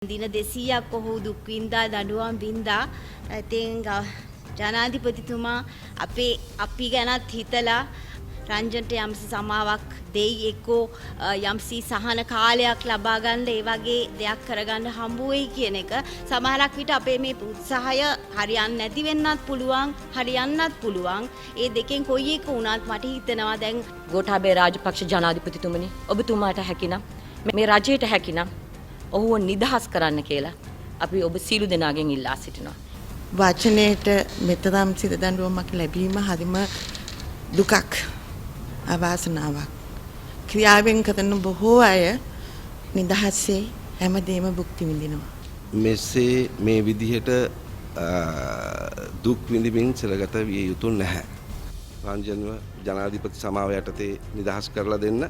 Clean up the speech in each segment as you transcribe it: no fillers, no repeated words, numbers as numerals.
දින 200ක් ඔහු දුක් විඳා දඬුවම් විඳා. ඉතින් ජනාධිපතිතුමා අපි ගැනත් හිතලා රංජන්ට යම්සි සමාවක් දෙයි එක්කෝ යම්සි සහන කාලයක් ලබා ගන්න ඒ වගේ දෙයක් කරගන්න හම්බ වෙයි කියන එක සමහරක් විට අපේ මේ උත්සාහය හරියන්නේ නැති වෙන්නත් පුළුවන් හරියන්නත් පුළුවන් ඒ දෙකෙන් කොයි එක වුණත් මට හිතෙනවා දැන් ගෝඨාභය රාජපක්ෂ ජනාධිපතිතුමනි ඔබතුමාට හැකිනම් මේ රජයට හැකිනම් ඔහුව නිදහස් කරන්න කියලා අපි ඔබ සියලු දෙනාගෙන් ඉල්ලා සිටිනවා. වචනයේට මෙතරම් සිර දඬුවමක් ලැබීම හරිම දුකක් අවාසනාවක්. ක්‍රියාවෙන් කරන බොහෝ අය නිදහසේ හැමදේම භුක්ති විඳිනවා. මෙසේ මේ විදිහට දුක් විඳින්මින් සිරගත විය යුතු නැහැ. රංජන්ව ජනාධිපති සමාව යටතේ නිදහස් කරලා දෙන්න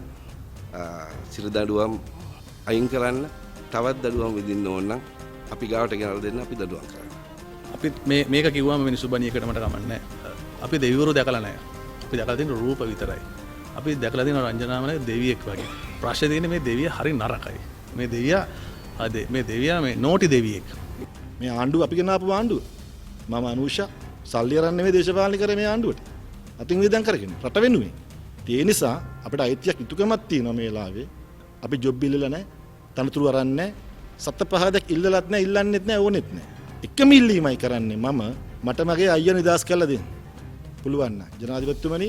සිර දඬුවම් අයින් කරන්න තවත් දඩුවම් විදින්න ඕන නම් අපි ගාවට ගෙනල්ලා දෙන්න අපි දඩුවම් කරන්න. අපි මේක කිව්වම මිනිස්සු බණියකට මට කමන්නේ. අපි දෙවිවරු දැකලා නැහැ. අපි දැකලා තියෙන රූප විතරයි. අපි දැකලා තියෙන රංජනාමනේ දෙවියෙක් වගේ. ප්‍රශ්නේ තියෙන්නේ මේ දෙවිය හරි නරකයි. මේ දෙවියා මේ නෝටි දෙවියෙක්. මේ ආණ්ඩුව අපි ගෙන ආපු ආණ්ඩුව. මම අනුෂා සල්ලි අරන් නෙමෙයි දේශපාලනය කරේ මේ ආණ්ඩුවට. අතින් විදන් කරගෙන රට වෙනුවෙන්. ඒ නිසා අපිට අයිතියක් යුතුයකමක් තියෙනවා මේ වෙලාවේ. අපි ජොබ් බිල්ලලා නැහැ. තනතුරු අරන්නේ සත්ත පහදක් ඉල්ලලත් නැහැ ඉල්ලන්නෙත් නැහැ ඕනෙත් නැහැ. එකම ඉල්ලීමයි කරන්නේ මට මගේ අයියා නිදාස් කරලා දෙන්න. පුළුවන් නම් ජනාධිපතිතුමනි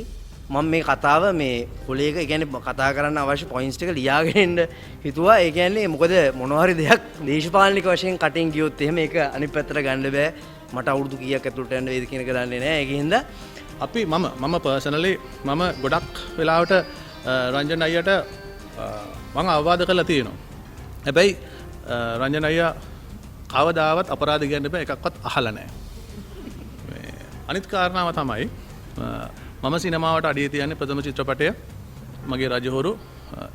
මම මේ කතාව මේ පොලේක කියන්නේ කතා කරන්න අවශ්‍ය පොයින්ට්ස් ටික ලියාගෙන ඉන්න හිතුවා. ඒ කියන්නේ මොකද මොනවා හරි දෙයක් දේශපාලනික වශයෙන් කටින් ගියොත් එහෙම ඒක අනිත් පැත්තට ගන්න බෑ. මට අවුරුදු කීයක් ඇතුළට යන්න වේද කියන එක දන්නේ නැහැ. ඒකින්ද අපි මම පර්සනලි මම ගොඩක් වෙලාවට රංජන් අයියට මම අවවාද කරලා තියෙනවා. හැබැයි රංජන් අයියා කවදාවත් අපරාධ කියන්න බෑ එකක්වත් අහලා නැහැ. අනිත් කාරණාව තමයි මම සිනමාවට අඩිය තියන්නේ ප්‍රථම චිත්‍රපටය මගේ රජහොරු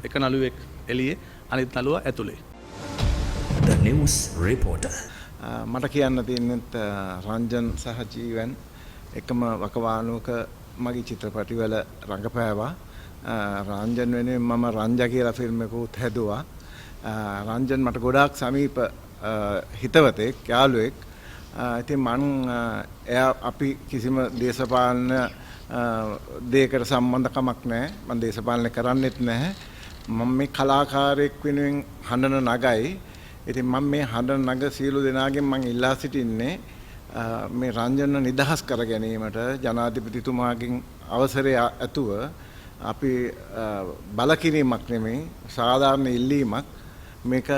එක නළුවෙක් එළියේ අනිත් නළුවා ඇතුලේ. The News Reporter. මට කියන්න තියෙනෙත් රංජන් සහ ජීවන් එකම වකවානුවක මගේ චිත්‍රපටිවල රංගපෑවා. රංජන් වෙනුවෙන් මම රංජා කියලා ෆිල්ම් එකකුත් හැදුවා. රංජන් මට ගොඩාක් සමීප හිතවතෙක් යාළුවෙක්. ඉතින් එයා අපි කිසිම දේශපාලන දෙයකට සම්බන්ධකමක් නැහැ. මම දේශපාලනය කරන්නෙත් නැහැ. මම මේ කලාකාරයෙක් වෙනුවෙන් හඬන නගයි. ඉතින් මම මේ හඬන නග සියලු දෙනාගෙන් මම ඉල්ලා සිටින්නේ මේ රංජන්ව නිදහස් කර ගැනීමට ජනාධිපතිතුමාගෙන් අවසරය ඇතුව අපි බල කිරීමක් නෙමෙයි සාධාරණ ඉල්ලීමක්. මේක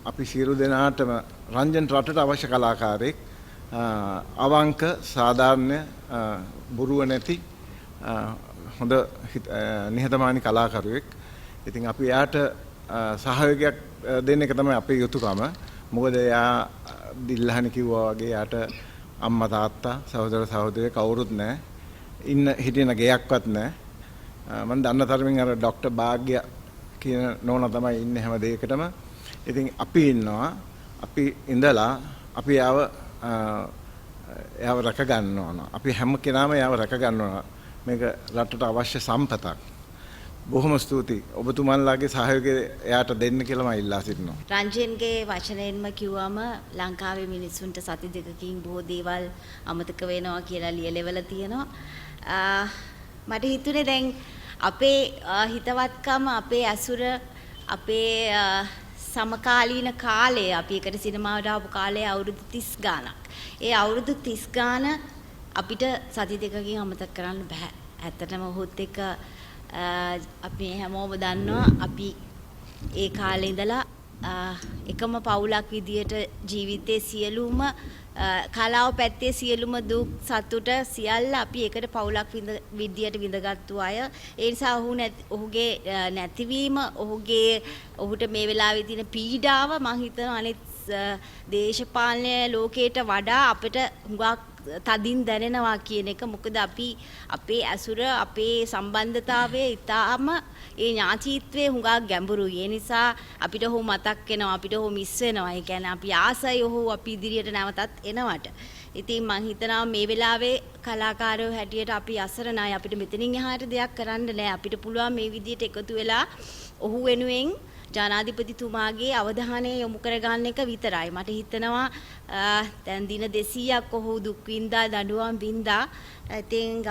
අපි සියලු දෙනාටම රංජන් රටට අවශ්‍ය කලාකාරයෙක් අවංක සාධාරණ බොරුව නැති හොඳ නිහතමානී කලාකරුවෙක්. ඉතින් අපි එයාට සහයෝගයක් දෙන්න එක තමයි අපේ යුතුයකම. මොකද එයා දිල්ලහනි කිව්වා වගේ එයාට අම්මා තාත්තා සහෝදර සහෝදරිය කවුරුත් නැහැ. හිටින ගෙයක්වත් නැහැ. මම දන්න තරමින් අර ડોක්ටර් භාග්‍ය කියන නෝනා තමයි ඉන්නේ හැම දෙයකටම. ඉතින් අපි ඉන්නවා. අපි ඉඳලා අපි එයාව රැක ගන්න ඕන. අපි හැම කෙනාම එයාව රැක ගන්න ඕන. මේක රටට අවශ්‍ය සම්පතක්. බොහොම ස්තුතියි. ඔබතුමන්ලාගේ සහයෝගය එයාට දෙන්න කියලා මම ඉල්ලා සිටිනවා. රංජන්ගේ වචනයෙන්ම කිව්වම ලංකාවේ මිනිස්සුන්ට සති දෙකකින් බොහෝ දේවල් අමතක වෙනවා කියලා ලියලෙවල තියෙනවා. මට හිතුනේ දැන් අපේ හිතවත්කම අපේ ඇසුර අපේ සමකාලීන කාලය අපි එකට සිනමාවට ආපු කාලය අවුරුදු 30 ගාණක්. ඒ අවුරුදු 30 ගාණ අපිට සති දෙකකින් අමතක කරන්න බෑ. ඇත්තටම ඔහොත් එක්ක අපි හැමෝම දන්නවා අපි ඒ කාලේ ඉඳලා එකම පවුලක් විදියට ජීවිතයේ සියලුම කලාව පැත්තේ සියලුම දුක් සතුට සියල්ල අපි එකට පවුලක් විදියට විඳගත්තු අය. ඒ නිසා ඔහුගේ නැතිවීම ඔහුට මේ වෙලාවේ තියෙන පීඩාව මම හිතනවා අනිත් දේශපාලන ලෝකයට වඩා අපිට හුඟක් තදින් දැනෙනවා කියන එක. මොකද අපි අපේ ඇසුර අපේ සම්බන්ධතාවය ඊටාම ඒ ඥාතිත්වයේ හුඟක් ගැඹුරුයි. ඒ නිසා අපිට ඔහු මතක් වෙනවා අපිට ඔහු මිස් වෙනවා. ඒ කියන්නේ අපි ආසයි ඔහු අපි ඉදිරියට නැවතත් එනවට. ඉතින් මම හිතනවා මේ වෙලාවේ කලාකාරයෝ හැටියට අපි අසරණයි. අපිට මෙතනින් එහාට දෙයක් කරන්න නැහැ. අපිට පුළුවන් මේ විදිහට එකතු වෙලා ඔහු වෙනුවෙන් ජනාධිපතිතුමාගේ අවධානය යොමු කරගන්න එක විතරයි. මට හිතෙනවා දැන් දින 200ක් ඔහු දුක් විඳා දඬුවම් විඳා. ඉතින්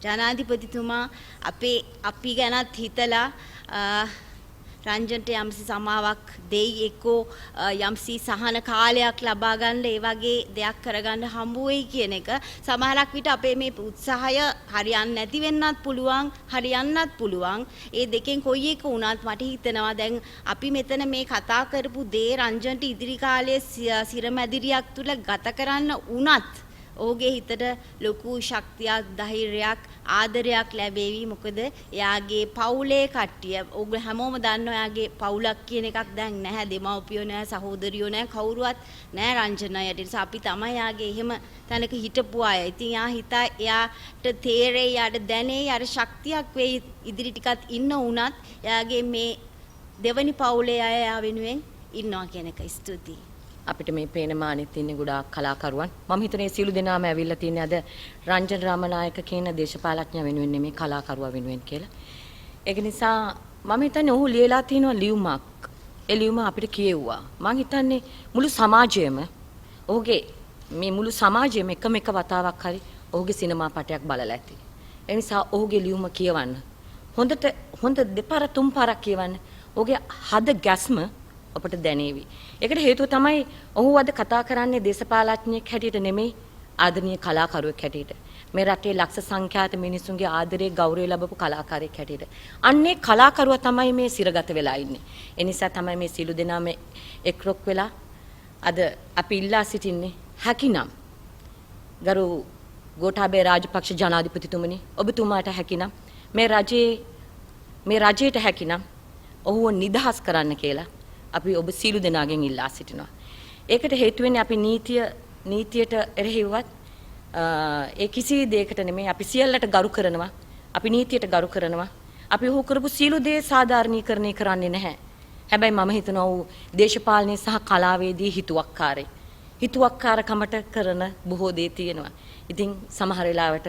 ජනාධිපතිතුමා අපි ගැනත් හිතලා රංජන්ට යම්සි සමාවක් දෙයි එක්කෝ යම්සි සහන කාලයක් ලබා ගන්න ඒ වගේ දෙයක් කරගන්න හම්බ වෙයි කියන එක සමහරක් විට අපේ මේ උත්සාහය හරියන්නේ නැති වෙන්නත් පුළුවන් හරියන්නත් පුළුවන් ඒ දෙකෙන් කොයි එක වුණත් මට හිතෙනවා දැන් අපි මෙතන මේ කතා කරපු දේ රංජන්ට ඉදිරි කාලයේ සිරමැදිරියක් තුල ගත කරන්න වුණත් ඔහුගේ හිතට ලොකු ශක්තියක් ධෛර්යයක් ආදරයක් ලැබෙවි මොකද එයාගේ පවුලේ කට්ටිය ඔගොල්ලෝ හැමෝම දන්නවා එයාගේ පවුලක් කියන එකක් දැන් නැහැ දෙමව්පියෝ නැහැ සහෝදරියෝ නැහැ කවුරුවත් නැහැ රංජන අයට නිසා අපි තමයි එයාගේ එහෙම තැනක හිටපු අය. ඉතින් එයාට තේරෙයි එයාට දැනෙයි අර ශක්තියක් වෙයි ඉදිරි ටිකක් ඉන්න උනත් එයාගේ මේ දෙවනි පවුලේ අය එයා වෙනුවෙන් ඉන්නවා කියන එක ස්තුතියි. අපිට මේ පේන මානෙත් ඉන්නේ ගොඩාක් කලාකරුවන්. මම හිතන්නේ සියලු දෙනාම ඇවිල්ලා තින්නේ අද රංජන් රාමනායක කියන දේශපාලඥයා වෙනුවෙන් නෙමෙයි කලාකරුවා වෙනුවෙන් කියලා. ඒක නිසා මම හිතන්නේ ඔහු ලියලා තිනවා ලියුමක්. ඒ ලියුම අපිට කියෙව්වා. මම හිතන්නේ මුළු සමාජයම ඔහුගේ මේ මුළු සමාජයම එකම එක වතාවක් හරි ඔහුගේ සිනමා පටයක් බලලා ඇති. ඒ නිසා ඔහුගේ ලියුම කියවන්න. හොඳ දෙපාර තුන් පාරක් කියවන්න. ඔහුගේ හද ගැස්ම අපට දැනේවි. ඒකට හේතුව තමයි ඔහු අද කතා කරන්නේ දේශපාලඥයෙක් හැටියට නෙමෙයි ආදරණීය කලාකරුවෙක් හැටියට. මේ රටේ ලක්ෂ සංඛ්‍යාත මිනිසුන්ගේ ආදරේ ගෞරවය ලැබපු කලාකාරයෙක් හැටියට. අන්නේ කලාකරුවා තමයි මේ සිරගත වෙලා ඉන්නේ. ඒ නිසා තමයි මේ සිළු දෙනාම එක්රොක් වෙලා අද අපි ඉල්ලා සිටින්නේ හැකිනම් ගරු ගෝඨාභය රාජපක්ෂ ජනාධිපතිතුමනි ඔබතුමාට හැකිනම් මේ රජයට හැකිනම් ඔහුව නිදහස් කරන්න කියලා අපි ඔබ සීලු දෙනාගෙන් ඉල්ලා සිටිනවා. ඒකට හේතු වෙන්නේ අපි නීතියට එරෙහිවත් ඒ කිසි දෙයකට නෙමෙයි අපි සියල්ලට ගරු කරනවා. අපි නීතියට ගරු කරනවා. අපි ඔහු කරපු සීලු දේ සාධාරණීකරණය කරන්නේ නැහැ. හැබැයි මම හිතනවා ඔහු දේශපාලනයේ සහ කලාවේදී හිතුවක්කාරයි. හිතුවක්කාරකමට කරන බොහෝ දේ තියෙනවා. ඉතින් සමහර වෙලාවට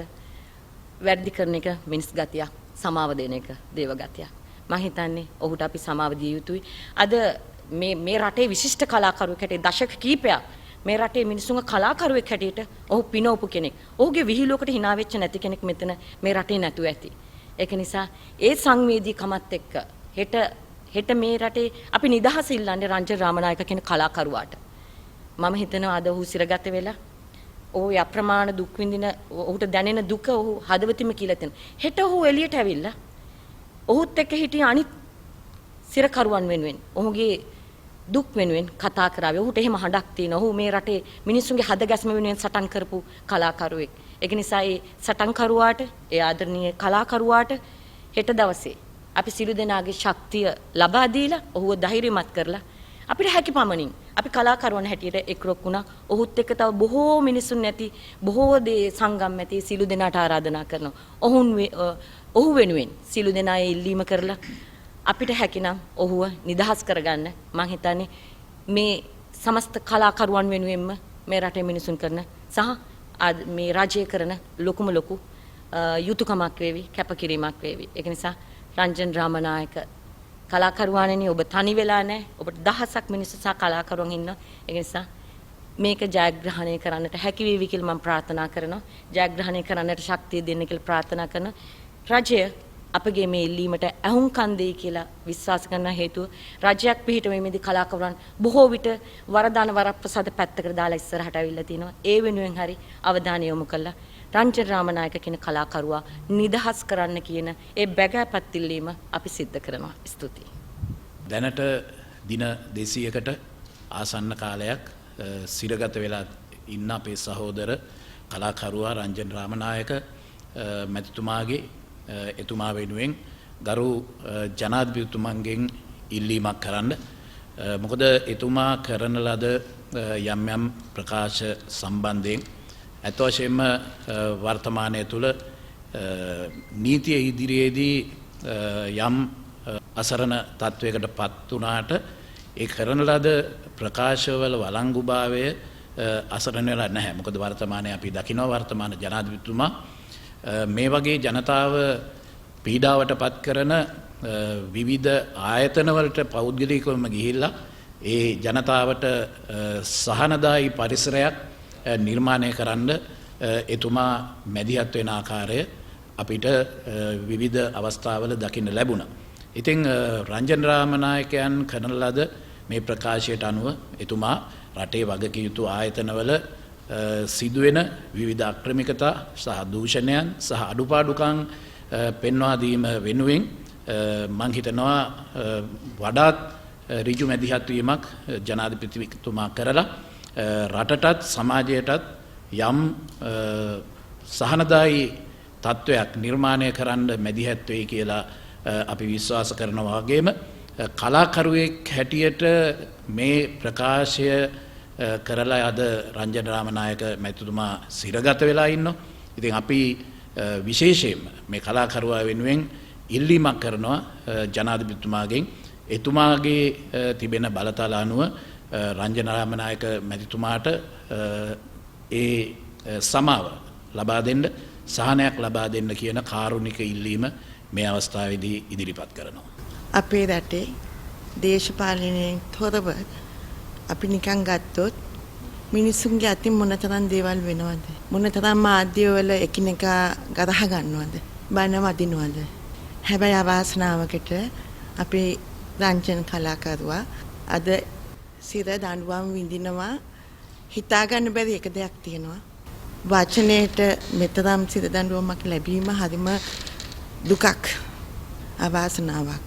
වැඩි කරන එක මිනිස් ගතියක්, සමාව දෙන එක දේව ගතියක්. මම හිතන්නේ ඔහුට අපි සමාව දිය යුතුයි. අද මේ රටේ විශිෂ්ට කලාකරුවෙක් හැටියට දශක කීපයක් මේ රටේ මිනිසුන්ගේ කලාකරුවෙක් හැටියට ඔහු පිනවපු කෙනෙක්. ඔහුගේ විහිළුවකට hina වෙච්ච නැති කෙනෙක් මෙතන මේ රටේ නැතුව ඇති. ඒක නිසා ඒ සංවේදීකමත් එක්ක හෙට මේ රටේ අපි නිදහස ඉල්ලන්නේ රංජන් රාමනායක කියන කලාකරුවාට. මම හිතනවා අද ඔහු සිරගත වෙලා ඔහු අප්‍රමාණ දුක් විඳින ඔහුට දැනෙන දුක ඔහු හදවතින්ම කියලා තියෙනවා. හෙට ඔහු එළියට ඇවිල්ලා ඔහුත් එක්ක හිටිය අනිත් සිරකරුවන් වෙනුවෙන් ඔහුගේ දුක් වෙනුවෙන් කතා කරාවේ. ඔහුට එහෙම හඬක් තියෙනවා. ඔහු මේ රටේ මිනිස්සුන්ගේ හදගැස්ම වෙනුවෙන් සටන් කරපු කලාකරුවෙක්. ඒක නිසා ඒ සටන්කරුවාට, ඒ ආදරණීය කලාකරුවාට හෙට දවසේ අපි සිළු දෙනාගේ ශක්තිය ලබා දීලා ඔහුව ධෛර්යමත් කරලා අපිට හැකි පමණින් අපි කලාකරුවන් හැටියට එක්රොක් වුණා. ඔහුත් එක්ක තව බොහෝ මිනිසුන් නැති බොහෝ දේ සංගම් ඇති සිළු දෙනාට ආරාධනා කරනවා. ඔහු වෙනුවෙන් සිළු දෙනා ඉල්ලීම කරලා අපිට හැකිනම් ඔහුව නිදහස් කරගන්න මම හිතන්නේ මේ සමස්ත කලාකරුවන් වෙනුවෙන්ම මේ රටේ මිනිසුන් කරන සහ මේ රජය කරන ලොකුම ලොකු යුතුයකමක් වේවි, කැපකිරීමක් වේවි. ඒක නිසා රංජන් රාමනායක කලාකරුවාණනි ඔබ තනි වෙලා නැහැ. ඔබට දහසක් මිනිස්සු සහ කලාකරුවන් ඉන්නවා. ඒ නිසා මේක ජයග්‍රහණය කරන්නට හැකි වේවි කියලා මම ප්‍රාර්ථනා කරනවා. ජයග්‍රහණය කරන්නට ශක්තිය දෙන්න කියලා ප්‍රාර්ථනා කරනවා. රජය අපගේ මේ ඉල්ලීමට ඇහුම්කන් දෙයි කියලා විශ්වාස කරන හේතුව රජයක් පිහිටීමේදී කලාකරුවන් බොහෝ විට වරදාන වරප්‍රසාද පැත්තකට දාලා ඉස්සරහට අවිල්ලා තිනවා. ඒ වෙනුවෙන් හරි අවධානය යොමු කළා රංජන් රාමනායක කියන කලාකරුවා නිදහස් කරන්න කියන ඒ බැගෑපත් ඉල්ලීම අපි සිද්ධ කරනවා. ස්තුතියි. දැනට දින 200කට ආසන්න කාලයක් සිරගත වෙලා ඉන්න අපේ සහෝදර කලාකරුවා රංජන් රාමනායක මැතිතුමාගේ එතුමා වෙනුවෙන් ගරු ජනාධිපතිතුමන්ගෙන් ඉල්ලීමක් කරන්න. මොකද එතුමා කරන ලද යම් ප්‍රකාශ සම්බන්ධයෙන් ඇත්ත වශයෙන්ම වර්තමානය තුළ නීතිය ඉදිරියේදී යම් අසරණ තත්වයකට පත් වුණාට ඒ කරන ලද ප්‍රකාශවල වළංගුභාවය අසරණ වෙලා නැහැ. මොකද වර්තමානයේ අපි දකිනවා වර්තමාන ජනාධිපතිතුමා මේ වගේ ජනතාව පීඩාවට පත් කරන විවිධ ආයතනවලට පෞද්ගලිකවම ගිහිල්ලා ඒ ජනතාවට සහනදායි පරිසරයක් නිර්මාණය කරන්න එතුමා මැදිහත් වෙන ආකාරය අපිට විවිධ අවස්ථාවල දකින්න ලැබුණා. ඉතින් රංජන් රාමනායකයන් කරන ලද මේ ප්‍රකාශයට අනුව එතුමා රටේ වගකිය යුතු ආයතනවල සිදුවෙන විවිධ අක්‍රමිකතා සහ දූෂණයන් සහ අඩුපාඩුකම් පෙන්වා දීම වෙනුවෙන් මං හිතනවා වඩාත් ඍජු මැදිහත් වීමක් ජනාධිපතිතුමා කරලා රටටත් සමාජයටත් යම් සහනදායි තත්ත්වයක් නිර්මාණය කරන්න මැදිහත් වෙයි කියලා අපි විශ්වාස කරනවා වගේම කලාකරුවෙක් හැටියට මේ ප්‍රකාශය කරලා අද රංජන රාමනායක මැතිතුමා සිරගත වෙලා ඉන්නවා. ඉතින් අපි විශේෂයෙන්ම මේ කලාකරුවා වෙනුවෙන් ඉල්ලීමක් කරනවා ජනාධිපතිතුමාගෙන් එතුමාගේ තිබෙන බලතල අනුව රංජන රාමනායක මැතිතුමාට ඒ සමාව ලබා දෙන්න සහනයක් ලබා දෙන්න කියන කාරුණික ඉල්ලීම මේ අවස්ථාවේදී ඉදිරිපත් කරනවා. අපේ රටේ දේශපාලනයෙන් තොරව අපි නිකන් ගත්තොත් මිනිසුන්ගේ අතින් මොනතරම් දේවල් වෙනවද? මොනතරම් මාධ්‍යවල එකිනෙකා ගරහ ගන්නවද? බන වදිනවද? හැබැයි අවාසනාවකට අපේ රංජන කලාකරුවා අද සිර දඬුවම් විඳිනවා. හිතාගන්න බැරි එක දෙයක් තියෙනවා. වචනයේට මෙතරම් සිර දඬුවමක් ලැබීම හරිම දුකක්, අවාසනාවක්.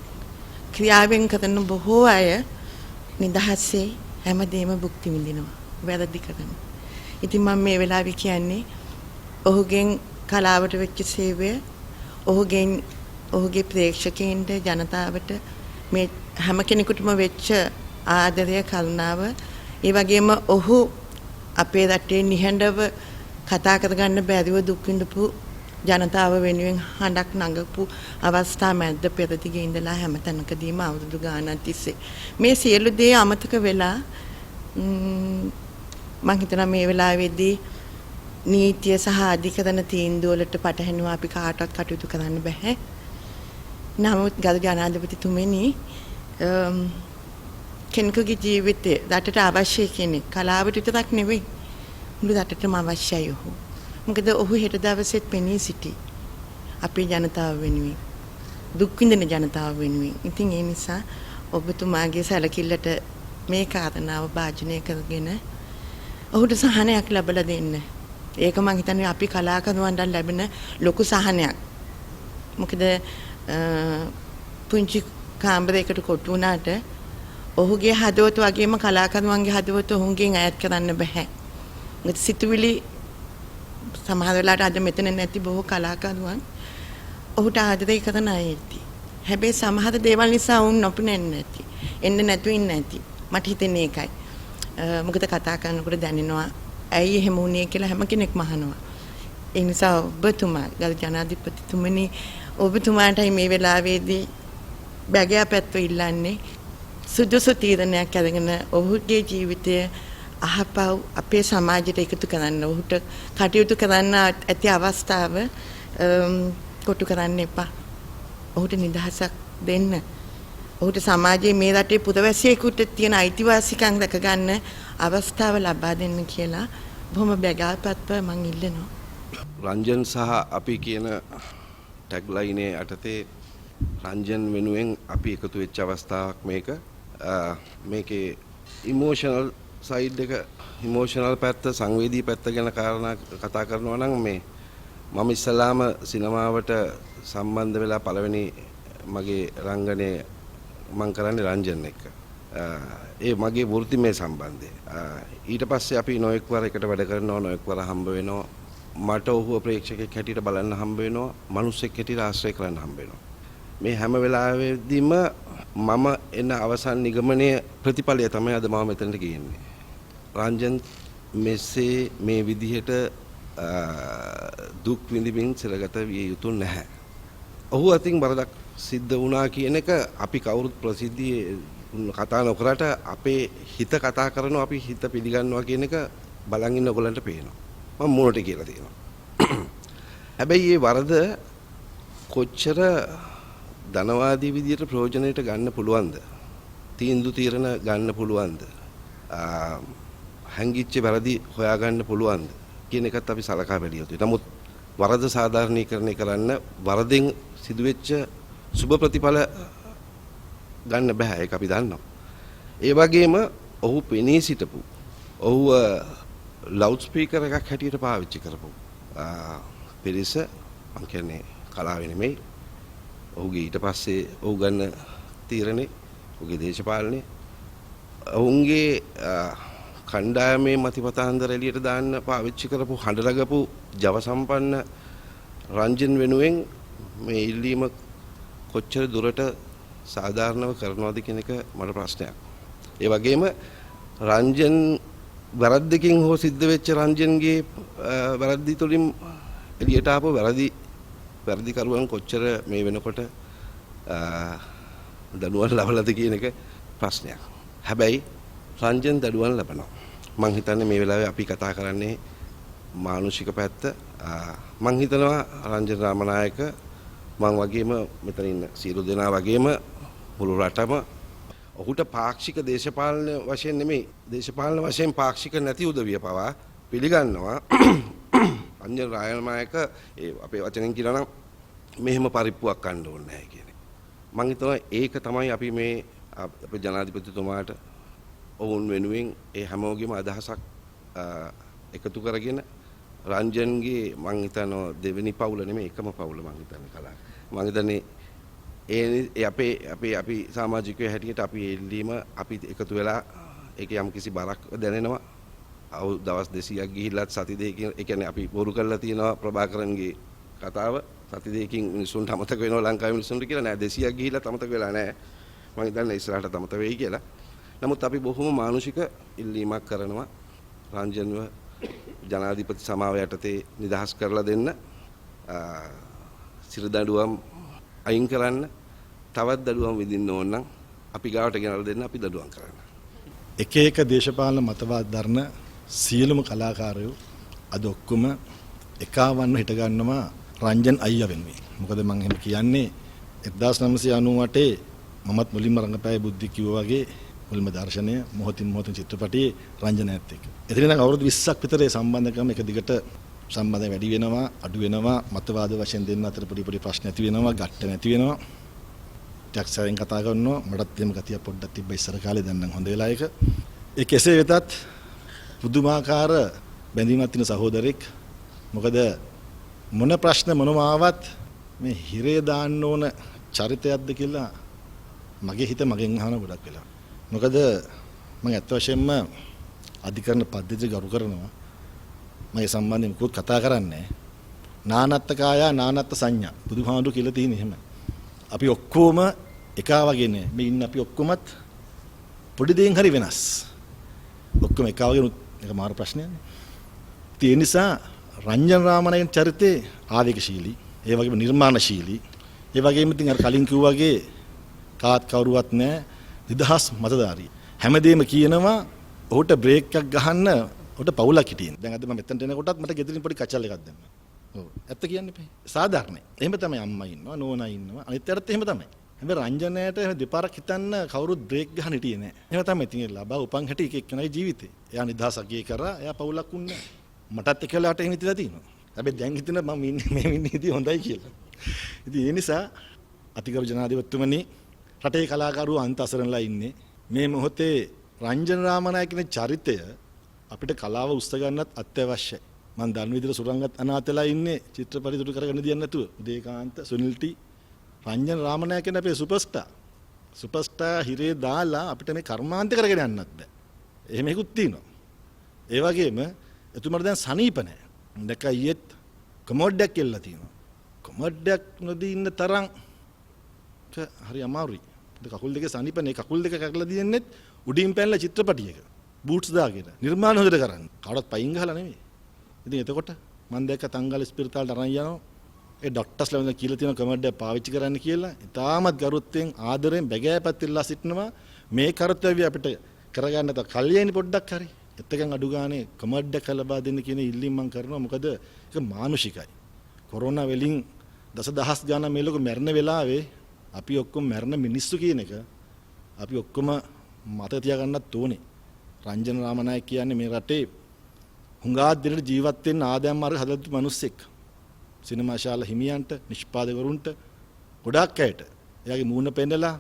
ක්‍රියාවෙන් කරන බොහෝ අය නිදහසේ හැමදේම භුක්ති විඳිනවා. වැරදි කරන. ඉතින් මම මේ වෙලාවේ කියන්නේ ඔහුගෙන් කලාවට වෙච්ච සේවය, ඔහුගේ ප්‍රේක්ෂකයන්ට, ජනතාවට මේ හැම කෙනෙකුටම වෙච්ච ආදරය, කරුණාව, ඒ වගේම ඔහු අපේ රටේ නිහඬව කතා කරගන්න බැරිව දුක් විඳපු ජනතාව වෙනුවෙන් හඬක් නඟපු අවස්ථා මැද්ද පෙරදිගේ ඉඳලා හැම තැනකදීම අවුරුදු ගානක් තිස්සේ මේ සියලු දේ අමතක වෙලා මම හිතනවා මේ වෙලාවේදී නීතිය සහ අධිකරණ තීන්දුව වලට පටහැනිව අපි කාටවත් කටයුතු කරන්න බෑ. නමුත් ගරු ජනාධිපතිතුමනි කෙනෙකුගේ ජීවිතේ රටට අවශ්‍ය කෙනෙක් කලාවට විතරක් නෙවෙයි මුළු රටටම අවශ්‍යයි ඔහු. මොකද ඔහු හෙට දවසෙත් පෙනී සිටි අපේ ජනතාව වෙනුවෙන්, දුක් විඳින ජනතාව වෙනුවෙන්. ඉතින් ඒ නිසා ඔබතුමාගේ සැලකිල්ලට මේ කාරණාව භාජනය කරගෙන ඔහුට සහනයක් ලැබලා දෙන්න. ඒක මම හිතන්නේ අපි කලාකරුවන්ට ලැබෙන ලොකු සහනයක්. මොකද පුංචි කාමරයකට කොටු වුණාට ඔහුගේ හදවත වගේම කලාකරුවන්ගේ හදවත ඔහුගෙන් ඈත් කරන්න බෑ. මොකද සිතුවිලි සමහර වෙලාවට අද මෙතන නැති බොහෝ කලාකරුවන් ඔහුට ආදරය කරන අය ඉති. හැබැයි සමහර දේවල් නිසා වුන් නොපෙනෙන්නේ නැති. එන්න නැතු ඉන්නේ නැති. මට හිතෙන්නේ ඒකයි. මොකද කතා කරනකොට දැනෙනවා ඇයි එහෙම වුනේ කියලා හැම කෙනෙක්ම අහනවා. ඒ නිසා ඔබතුමා ගල් ජනාධිපතිතුමනි ඔබතුමාටයි මේ වෙලාවේදී බැගෑ පැත්ව ඉල්ලන්නේ සුදුසු තීරණයක් අරගෙන ඔහුගේ ජීවිතය අහපව් අපේ සමාජයට එකතු කරන්න, ඔහුට කටයුතු කරන්න ඇති අවස්ථාව කොටු කරන්න එපා. ඔහුට නිදහසක් දෙන්න. ඔහුට සමාජයේ මේ රටේ පුරවැසියෙකුට තියෙන අයිතිවාසිකම් රැක ගන්න අවස්ථාව ලබා දෙන්න කියලා බොහොම බැගෑපත්ව මම ඉල්ලනවා. රංජන් සහ අපි කියන ටැග්ලයිනේ යටතේ රංජන් වෙනුවෙන් අපි එකතු වෙච්ච අවස්ථාවක් මේක. මේකේ ඉමෝෂනල් සයිඩ් එක, ඉමෝෂනල් පැත්ත, සංවේදී පැත්ත ගැන කාරණා කතා කරනවා නම් මේ මම ඉස්සලාම සිනමාවට සම්බන්ධ වෙලා පළවෙනි මගේ රංගනය මං කරන්නේ රංජන් එක්ක. ඒ මගේ වෘත්තිමය සම්බන්ධය. ඊට පස්සේ අපි නොඑක් වර එකට වැඩ කරනවා, නොඑක් වර හම්බ වෙනවා. මට ඔහුව ප්‍රේක්ෂකෙක් හැටියට බලන්න හම්බ වෙනවා, මිනිස්සෙක් හැටියට ආශ්‍රය කරන්න හම්බ වෙනවා. මේ හැම වෙලාවෙදීම මම එන අවසන් නිගමනය ප්‍රතිඵලය තමයි අද මම මෙතනට ගියන්නේ. රංජන් මෙසේ මේ විදිහට දුක් විඳින්මින් සිරගත විය යුතු නැහැ. ඔහු අතින් වරදක් සිද්ධ වුණා කියන එක අපි කවුරුත් ප්‍රසිද්ධියේ කතා නොකරට අපේ හිත කතා කරනවා, අපි හිත පිළිගන්නවා කියන එක බලන් ඉන්න ඔයගලන්ට පේනවා. මම මොනට කියලා තියෙනවා. හැබැයි මේ වරද කොච්චර ධනවාදී විදියට ප්‍රයෝජනයට ගන්න පුළුවන්ද? තීන්දුව తీරන ගන්න පුළුවන්ද? හැංගිච්ච වැරදි හොයාගන්න පුළුවන්ද කියන එකත් අපි සලකා බැලිය යුතුයි. නමුත් වරද සාධාරණීකරණය කරන්න වරදෙන් සිදුවෙච්ච සුබ ප්‍රතිඵල ගන්න බෑ, ඒක අපි දන්නවා. ඒ වගේම ඔහු පෙනී සිටපු, ඔහු ලවුඩ් ස්පීකර් එකක් හැටියට පාවිච්චි කරපු පිරිස, මං කියන්නේ කලාවේ නෙමෙයි, ඔහුගේ ඊට පස්සේ ඔහු ගන්න තීරණේ, ඔහුගේ දේශපාලනේ, ඔවුන්ගේ කණ්ඩායමේ මතිපතාන්දර එළියට දාන්න පාවිච්චි කරපු හඬරගපු ජව සම්පන්න රංජන් වෙනුවෙන් මේ ඉල්ලීම කොච්චර දුරට සාධාරණව කරනවද කියන එක මට ප්‍රශ්නයක්. ඒ වගේම රංජන් වැරද්දකින් හෝ සිද්ධ වෙච්ච රංජන්ගේ වැරදි තුලින් එළියට ආපු වැරදිකරුවන් කොච්චර මේ වෙනකොට දඩුවම් ලබලාද කියන එක ප්‍රශ්නයක්. හැබැයි රංජන් දඩුවම් ලබනවා. මං හිතන්නේ මේ වෙලාවේ අපි කතා කරන්නේ මානුෂික පැත්ත. මං හිතනවා රංජන් රාමනායක මං වගේම මෙතන ඉන්න සියලු දෙනා වගේම මුළු රටම ඔහුට පාක්ෂික දේශපාලන වශයෙන් නෙමෙයි, දේශපාලන වශයෙන් පාක්ෂික නැති උදවිය පවා පිළිගන්නවා. රංජන් රාමනායක අපේ වචනෙන් කියනවා නම් මෙහෙම පරිප්පුවක් කන්න ඕනේ නැහැ කියන්නේ. මං හිතනවා ඒක තමයි අපි මේ අපේ ජනාධිපතිතුමාට ඔවුන් වෙනුවෙන් ඒ හැමෝගෙම අදහසක් එකතු කරගෙන රංජන්ගේ මං හිතනවා දෙවෙනි පවුල නෙමෙයි එකම පවුල මං හිතන්නේ කලා. මං හිතන්නේ ඒ අපි සමාජිකයෝ හැටියට අපි එල්ලීම අපි එකතු වෙලා ඒක යම් කිසි බරක් දැනෙනවා. දවස් 200ක් ගිහිල්ලත් සති දෙකකින් ඒ කියන්නේ අපි බොරු කරලා තියෙනවා ප්‍රභාකරන්ගේ කතාව. සති දෙකකින් මිනිස්සුන්ට අමතක වෙනවා ලංකාවේ මිනිස්සුන්ට කියලා නෑ. 200ක් ගිහිල්ලත් අමතක වෙලා නෑ. මං හිතන්නේ ඉස්සරහට අමතක වෙයි කියලා. නමුත් අපි බොහොම මානුෂික ඉල්ලීමක් කරනවා රංජන්ව ජනාධිපති සමාව යටතේ නිදහස් කරලා දෙන්න, සිරදඬුවම් අයින් කරන්න, තවත් දඬුවම් විඳින්න ඕන නම් අපි ගාවට ගෙනල්ලා දෙන්න, අපි දඬුවම් කරන්න. එක එක දේශපාලන මතවාද දරන සියලුම කලාකාරයෝ අද ඔක්කොම එකවන්න හිට ගන්නවා රංජන් අයියා වෙනුවෙන්. මොකද මම එහෙම කියන්නේ 1998 මමත් මුලින්ම රංගපෑවේ බුද්ධි කිව්වා වගේ මුල්ම දර්ශනය මොහොතින් මොහොත චිත්‍රපටයේ රංජනයත් එක්ක. එතන ඉඳන් අවුරුදු 20ක් විතර ඒ සම්බන්ධකම එක දිගට සම්බන්ධය වැඩි වෙනවා, අඩු වෙනවා, මතවාද වශයෙන් දෙන්න අතර පොඩි ප්‍රශ්න ඇති වෙනවා, ගැට්ට නැති වෙනවා. ටැක්සයෙන් කතා කරනවා, මටත් එහෙම ගතිය පොඩ්ඩක් තිබ්බ ඉස්සර කාලේ, දැන් නම් හොඳ වෙලා එක. ඒ කෙසේ වෙතත් පුදුමාකාර බැඳීමක් තියෙන සහෝදරෙක්. මොකද මොන ප්‍රශ්න මොනවා ආවත් මේ හිරේ දාන්න ඕන චරිතයක්ද කියලා මගේ හිත මගෙන් අහන ගොඩක් වෙලා. මොකද මම ඇත්ත වශයෙන්ම අධිකරණ පද්ධතිය ගරු කරනවා. මම ඒ සම්බන්ධයෙන් මොකද කතා කරන්නේ. නානත්ත කායා නානත්ත සංඥා. බුදුහාමුදුරු කියලා තියෙන එහෙම. අපි ඔක්කොම එකා වගේ නේ. මේ ඉන්න අපි ඔක්කොමත් පොඩි දෙයින් හරි වෙනස්. ඔක්කොම එකා වගේ එක මාර ප්‍රශ්නයක්නේ. ඒ නිසා රංජන් රාමනායක චරිතේ ආවේගශීලී, ඒ වගේම නිර්මාණශීලී, ඒ වගේම ඉතින් අර කලින් කිව්වා වගේ කාත් කවුරුවත් නැහැ, නිදහස් මතධාරී. හැමදේම කියනවා ඔහුට බ්‍රේක් එකක් ගහන්න ඔහුට පවුලක් හිටියෙන්. දැන් අද මම මෙතනට එනකොටත් මට ගෙදරින් පොඩි කචල් එකක් දැම්මා. ඔව්. ඇත්ත කියන්නේ බෑ. සාධාරණයි. එහෙම තමයි අම්මා ඉන්නවා, නෝනා ඉන්නවා. අනිත් අයටත් එහෙම තමයි. හැබැයි රංජනයට එහෙම දෙපාරක් හිතන්න කවුරුත් බ්‍රේක් ගහන්න හිටියේ නැහැ. එහෙම තමයි ඉතින් ලබා උපන් හැටි එක එක්කෙනාගේ ජීවිතේ. එයා නිදහසක් ගියේ කරා, එයා පවුලක් උන්නේ. මටත් එක වෙලාවට එහෙම හිතලා තියෙනවා. හැබැයි දැන් හිතන මම ඉන්නේ මේ ඉන්නේ ඉතින් හොඳයි කියලා. ඉතින් ඒ නිසා අතිගරු ජනාධිපතිතුමනි, රටේ කලාකරුවෝ අන්ත අසරණලා ඉන්නේ. මේ මොහොතේ රංජන් රාමනායකගේ චරිතය අපිට කලාව උස්ස ගන්නත් අත්‍යවශ්‍යයි. මම දන්න විදිහට සුරංගත් අනාතලා ඉන්නේ චිත්‍රපටි දුරු කරගෙන දියන්න නැතුව. උදේකාන්ත, සුනිල් ටී, රංජන් රාමනායක කියන අපේ සුපර්ස්ටාර් හිරේ දාලා අපිට මේ කර්මාන්ත කරගෙන යන්නත් බෑ. එහෙම එකකුත් තියෙනවා. ඒ වගේම එතුමාට දැන් සනීප නැහැ. දැක්ක ඊයේත් කොමෝඩ්ඩයක් කියලා තියෙනවා. කොමෝඩ්ඩයක් නොදී ඉන්න තරම් හරි අමාරුයි. කකුල් දෙක සනීපනේ, කකුල් දෙක කැකලා දියෙන්නෙත් උඩින් පැනලා චිත්‍රපටියක බූට්ස් දාගෙන නිර්මාණ හොදට කරන්න. කවුරුත් පයින් ගහලා නෙමෙයි. ඉතින් එතකොට මම දැක්ක තංගල ස්පිරිතාලට අරන් යනවා. ඒ ડોක්ටර්ස්ලා වුණා කියලා තියෙන කමඩ්ඩයක් පාවිච්චි කරන්න කියලා. ඉතාමත් ගරුත්වයෙන් ආදරෙන් බැගෑපත් ඉල්ලා සිටිනවා. මේ කාර්යය අපිට කරගන්න තව කල්යයිනි පොඩ්ඩක් හරි. එතකන් අඩු ගානේ කමඩ්ඩක් ලබා දෙන්න කියන ඉල්ලීම මම කරනවා. මොකද ඒක මානුෂිකයි. කොරෝනා වලින් දසදහස් ගාණක් මේ ලෝකෙ මැරෙන වෙලාවේ අපි ඔක්කොම මැරෙන මිනිස්සු කියන එක අපි ඔක්කොම මතක තියාගන්නත් ඕනේ. රංජන රාමනායක කියන්නේ මේ රටේ හුඟා දිනට ජීවත් වෙන්න ආදායම් මාර්ග හදලා මිනිස්සෙක්. සිනමා ශාලා හිමියන්ට, නිෂ්පාදකවරුන්ට ගොඩක් අයට එයාගේ මූණ පෙන්නලා,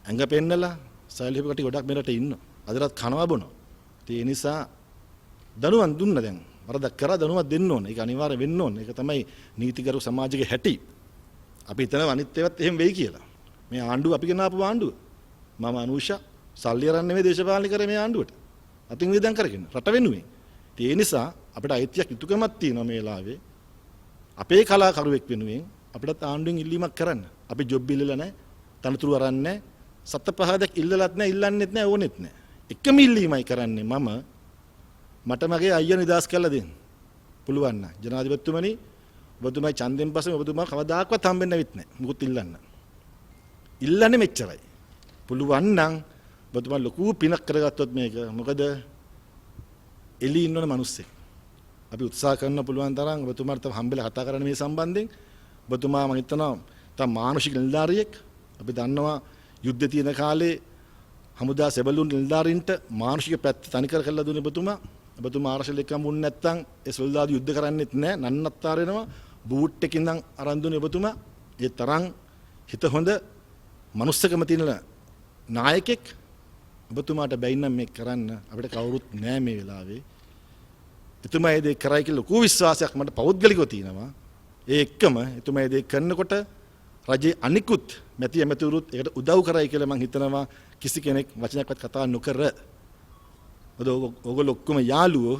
ඇඟ පෙන්නලා, සෛලික කටි ගොඩක් මේ රටේ ඉන්නවා. අදටත් කනවා බොනවා. ඒ නිසා දනුවන් දුන්න දැන් වරදක් කරා දනුවක් දෙන්න ඕන. ඒක අනිවාර්ය වෙන්න ඕන. ඒක තමයි නීතිගරු සමාජයේ හැටි. අපි හිතනවා අනිත් ඒවාත් එහෙම වෙයි කියලා. මේ ආණ්ඩුව අපි ගෙනාපු ආණ්ඩුව. මම අනුෂා සල්ලි අරන් නෙමෙයි දේශපාලනය කරේ මේ ආණ්ඩුවට. අතින් වියදම් කරගෙන රට වෙනුවෙන්. ඒ නිසා අපිට අයිතියක් යුතුයකමක් තියෙනවා මේ වෙලාවේ. අපේ කලාකරුවෙක් වෙනුවෙන් අපිට ආණ්ඩුවෙන් ඉල්ලීමක් කරන්න. අපි ජොබ් ඉල්ලලා නැහැ. තනතුරු අරන් නැහැ. සත්ත පහදක් ඉල්ලලත් නැහැ, ඉල්ලන්නෙත් නැහැ, ඕනෙත් නැහැ. එකම ඉල්ලීමයි කරන්නේ මම මට මගේ අයියා නිදාස් කරලා දෙන්න. පුළුවන් නම් ජනාධිපතිතුමනි ඔබතුමායි ඡන්දෙන් පස්සේ ඔබතුමා කවදාකවත් හම්බෙන්න වෙත් නැහැ. මුකුත් ඉල්ලන්න. ඉල්ලන්නේ මෙච්චරයි. පුළුවන් නම් ඔබතුමා ලොකු පිනක් කරගත්තොත් මේක. මොකද එළි ඉන්නවනේ මිනිස්සෙක්. අපි උත්සාහ කරන්න පුළුවන් තරම් ඔබතුමාට හම්බෙලා කතා කරන්න මේ සම්බන්ධයෙන්. ඔබතුමා මම හිතනවා තම මානසික නිලධාරියෙක්. අපි දන්නවා යුද්ධ තියෙන කාලේ හමුදා සෙබළුන් නිලධාරීන්ට මානසික පැත්ත තනිකර කරලා දුන්නේ ඔබතුමා. ඔබතුමා ආරක්ෂක ලේකම් වුණ නැත්නම් ඒ සොල්දාදු යුද්ධ කරන්නෙත් නැහැ. නන්නත්තර වෙනවා. බූට් එකකින් ඉඳන් අරන් දුන්නේ ඔබතුමා. ඒ තරම් හිත හොඳ මනුස්සකම තියෙන නායකෙක්. ඔබතුමාට බැයි නම් මේක කරන්න අපිට කවුරුත් නැහැ මේ වෙලාවේ. එතුමා ඒ දේ කරයි කියලා ලොකු විශ්වාසයක් මට පෞද්ගලිකව තියෙනවා. ඒ එක්කම එතුමා ඒ දේ කරනකොට රජයේ අනිකුත් මැති ඇමතිවරුත් ඒකට උදව් කරයි කියලා මම හිතනවා. කිසි කෙනෙක් වචනයක්වත් කතා නොකර. ඔයගොල්ලෝ ඔක්කොම යාළුවෝ.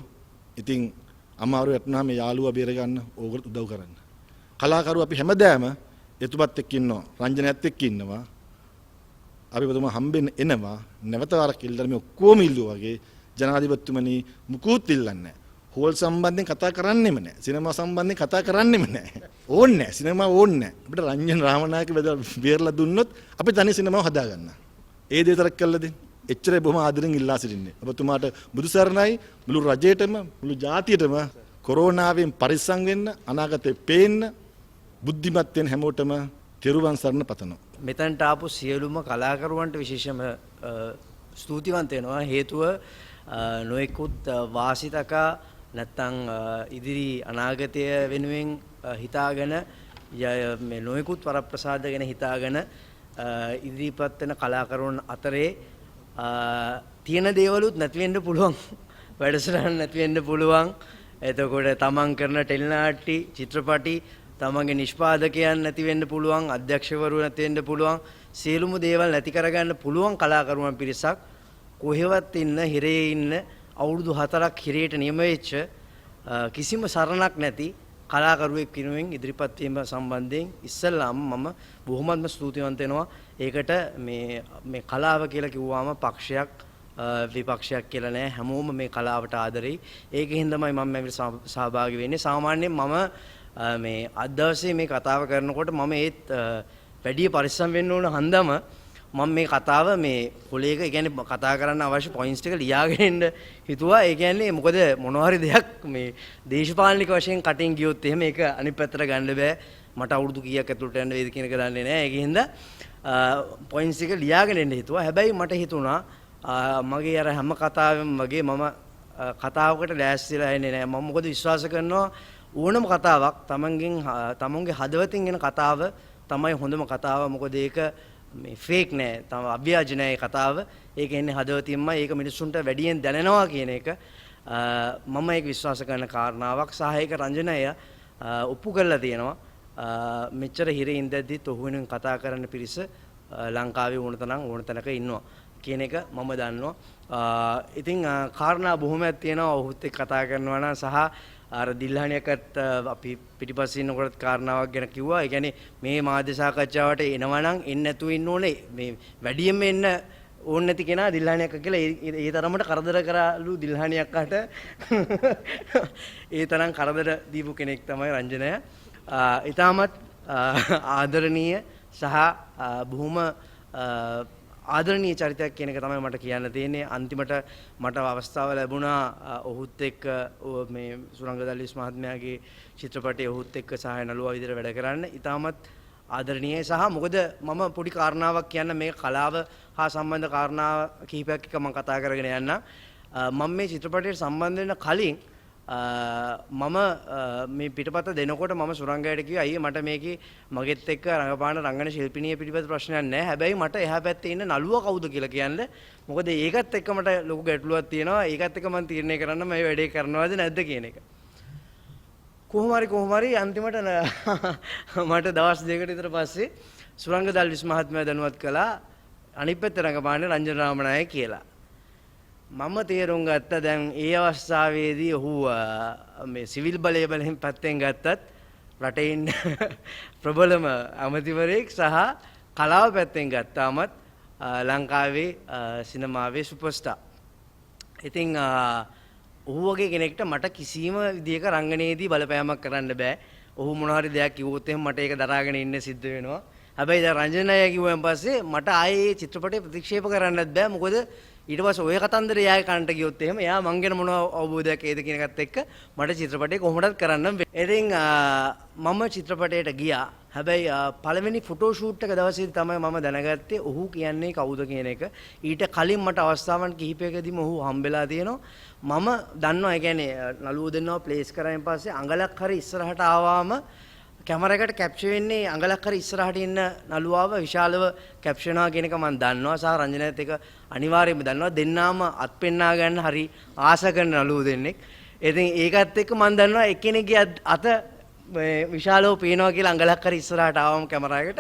ඉතින් අමාරු වටනා මේ යාළුවා බේර ගන්න ඕගොල්ලෝ උදව් කරන්න. කලාකරුවෝ අපි හැමදාම එතුමත් එක්ක ඉන්නවා. රංජනයත් එක්ක ඉන්නවා. අපි ඔබතුමා හම්බෙන්න එනවා. නැවත වරක් ඉල්ලලා මේ ඔක්කොම ඉල්ලුවා වගේ ජනාධිපතිතුමනි මුකුත් ඉල්ලන්නේ නැහැ. හෝල් සම්බන්ධයෙන් කතා කරන්නෙම නැහැ. සිනමා සම්බන්ධයෙන් කතා කරන්නෙම නැහැ. ඕන්නේ නැහැ. සිනමා ඕන්නේ නැහැ. අපිට රංජන රාමනායක බේරලා දුන්නොත් අපි තනි සිනමාව හදාගන්න. ඒ දේ තරක් කළා දෙන්න. එච්චරයි බොහොම ආදරෙන් ඉල්ලා සිටින්නේ. ඔබතුමාට බුදු සරණයි මුළු රජයටම මුළු ජාතියටම කොරෝනාවෙන් පරිස්සම් වෙන්න අනාගතේ පේන්න බුද්ධිමත් වෙන හැමෝටම තෙරුවන් සරණ පතනවා. මෙතනට ආපු සියලුම කලාකරුවන්ට විශේෂම ස්තුතිවන්ත වෙනවා. හේතුව නොයෙකුත් වාසිතකා නැත්තම් ඉදිරි අනාගතය වෙනුවෙන් හිතාගෙන මේ නොයෙකුත් වරප්‍රසාද ගැන හිතාගෙන ඉදිරිපත් වෙන කලාකරුවන් අතරේ තියෙන දේවලුත් නැති වෙන්න පුළුවන්. වැඩසටහන් නැති වෙන්න පුළුවන්. එතකොට තමන් කරන ටෙලිනාට්‍ය චිත්‍රපටි තමන්ගේ නිෂ්පාදකයන් නැති වෙන්න පුළුවන්. අධ්‍යක්ෂකවරු නැති වෙන්න පුළුවන්. සියලුම දේවල් නැති කරගන්න පුළුවන් කලාකරුවන් පිරිසක් කොහෙවත් ඉන්න හිරේ ඉන්න අවුරුදු 4ක් හිරේට නියම වෙච්ච කිසිම සරණක් නැති කලාකරුවෙක් වෙනුවෙන් ඉදිරිපත් වීම සම්බන්ධයෙන් ඉස්සෙල්ලාම මම බොහොමත්ම ස්තුතිවන්ත වෙනවා. ඒකට මේ කලාව කියලා කිව්වම පක්ෂයක් විපක්ෂයක් කියලා නෑ. හැමෝම මේ කලාවට ආදරෙයි. ඒකෙන් තමයි මම මේකට සහභාගී වෙන්නේ. සාමාන්‍යයෙන් මම මේ අද දවසේ මේ කතාව කරනකොට මම ඒත් වැඩි පරිස්සම් වෙන්න ඕන හන්දම මම මේ කතාව මේ පොලේක කියන්නේ කතා කරන්න අවශ්‍ය පොයින්ට්ස් ටික ලියාගෙන ඉන්න හිතුවා. ඒ කියන්නේ මොකද මොනවා හරි දෙයක් මේ දේශපාලනික වශයෙන් කටින් ගියොත් එහෙම ඒක අනිත් පැත්තට ගන්න බෑ. මට අවුරුදු කීයක් ඇතුළට යන්න වේද කියන එක දන්නේ නැහැ. ඒකින්ද පොයින්ට්ස් ටික ලියාගෙන ඉන්න හිතුවා. හැබැයි මට හිතුණා මගේ අර හැම කතාවෙම වගේ මම කතාවකට ලෑස්තිලා ඉන්නේ නැහැ. මම මොකද විශ්වාස කරනවා ඕනම කතාවක් තමන්ගේ හදවතින් එන කතාව තමයි හොඳම කතාව. මොකද ඒක මේ ෆේක් නෑ. තම අභ්‍යාජ නෑ කතාව. ඒක එන්නේ හදවතින්මයි. ඒක මිනිස්සුන්ට වැඩියෙන් දැනෙනවා කියන එක මම ඒක විශ්වාස කරන කාරණාවක්. සහායක රංජනය ඔප්පු කරලා තියෙනවා. මෙච්චර හිරේ ඉඳද්දිත් ඔහු වෙනුවෙන් කතා කරන්න පිරිස ලංකාවේ ඕන තැනක ඉන්නවා කියන එක මම දන්නවා. ඉතින් කාරණා බොහොමයක් තියෙනවා ඔහුත් එක්ක කතා කරනවා නම් සහ අර දිල්හණියකට අපි පිටිපස්සේ ඉන්නකොට කාරණාවක් ගැන කිව්වා. ඒ කියන්නේ මේ මාධ්‍ය සාකච්ඡාවට එනවා නම් එන්නේ නැතුව ඉන්න ඕනේ. මේ වැඩියෙන්ම එන්න ඕනේ නැති කෙනා දිල්හණියක් කියලා ඒ තරමට කරදර කරලු දිල්හණියක්කට ඒ තරම් කරදර දීපු කෙනෙක් තමයි රංජනය. ඊටමත් ආදරණීය සහ බොහොම ආදරණීය චරිතයක් කියන එක තමයි මට කියන්න තියෙන්නේ. අන්තිමට මට අවස්ථාව ලැබුණා ඔහුත් එක්ක මේ සුරංග දල්විස් මහත්මයාගේ චිත්‍රපටයේ ඔහුත් එක්ක සහාය නළුවා විදිහට වැඩ කරන්න. ඊටමත් ආදරණීයයි සහ මොකද මම පොඩි කාරණාවක් කියන්න මේ කලාව හා සම්බන්ධ කාරණා කිහිපයක් එක මම කතා කරගෙන යන්න. මම මේ චිත්‍රපටයට සම්බන්ධ වෙන කලින් මම මේ පිටපත දෙනකොට මම සුරංගයට කිව්වා අයියේ මට මේකේ මගෙත් එක්ක රංගපාන රංගන ශිල්පිනිය පිටිපත ප්‍රශ්නයක් නැහැ. හැබැයි මට එහා පැත්තේ ඉන්න නළුවා කවුද කියලා කියන්න. මොකද ඒකත් එක්ක මට ලොකු ගැටලුවක් තියෙනවා. ඒකත් එක්ක මම තීරණය කරන්න මේ වැඩේ කරනවද නැද්ද කියන එක. කොහොම හරි අන්තිමට මට දවස් දෙකකට විතර පස්සේ සුරංග දල්විස් මහත්මයා දැනුවත් කළා අනිත් පැත්තේ රංගපාන්නේ රංජන රාමනායක කියලා. මම තේරුම් ගත්තා දැන් ඒ අවස්ථාවේදී ඔහු මේ සිවිල් බලය බලෙන් පැත්තෙන් ගත්තත් රටේ ඉන්න ප්‍රබලම අමතිවරයෙක් සහ කලාව පැත්තෙන් ගත්තාමත් ලංකාවේ සිනමාවේ සුපර්ස්ටාර්. ඉතින් ඔහු වගේ කෙනෙක්ට මට කිසිම විදියක රංගනයේදී බලපෑමක් කරන්න බෑ. ඔහු මොන හරි දෙයක් කිව්වොත් එහෙනම් මට ඒක දරාගෙන ඉන්න සිද්ධ වෙනවා. හැබැයි දැන් රංජන අයියා කිව්වන් පස්සේ මට ආයේ මේ චිත්‍රපටය ප්‍රතික්ෂේප කරන්නත් බෑ. මොකද ඊට පස්සේ ඔය කතන්දරේ යාගේ කනට ගියොත් එහෙම එයා මං ගැන මොන අවබෝධයක් ඒද කියන එකත් එක්ක මට චිත්‍රපටය කොහොමදත් කරන්න බෑ. ඉතින් මම චිත්‍රපටයට ගියා. හැබැයි පළවෙනි ෆොටෝ ෂූට් එක දවසේදී තමයි මම දැනගත්තේ ඔහු කියන්නේ කවුද කියන එක. ඊට කලින් මට අවස්ථාවන් කිහිපයකදීම ඔහු හම්බෙලා තියෙනවා. මම දන්නවා ඒ කියන්නේ නළුවෝ දෙන්නවා ප්ලේස් කරායින් පස්සේ අඟලක් හරි ඉස්සරහට ආවාම කැමරාවකට කැප්චර් වෙන්නේ අඟලක් හරි ඉස්සරහට ඉන්න නළුවාව විශාලව කැප්චර් වෙනවා කියන එක මම දන්නවා. සහ රංජනයත් එක අනිවාර්යයෙන්ම දන්නවා. දෙන්නාම අත් පෙන්නා ගන්න හරි ආස කරන නළුවෝ දෙන්නෙක්. ඉතින් ඒකත් එක්ක මම දන්නවා එක්කෙනෙක්ගේ අත විශාලව පේනවා කියලා අඟලක් හරි ඉස්සරහට ආවම කැමරාවකට